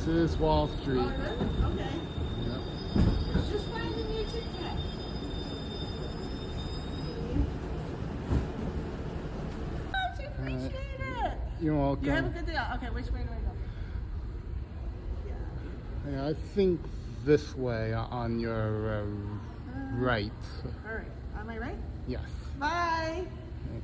This is Wall Street. Oh, really? Okay. Yep. Just finding your ticket. Much appreciate it. You're welcome. You have a good day. Okay, which way do I go? Yeah. Yeah, I think this way on your right. All right. On my right? Yes. Bye. Right.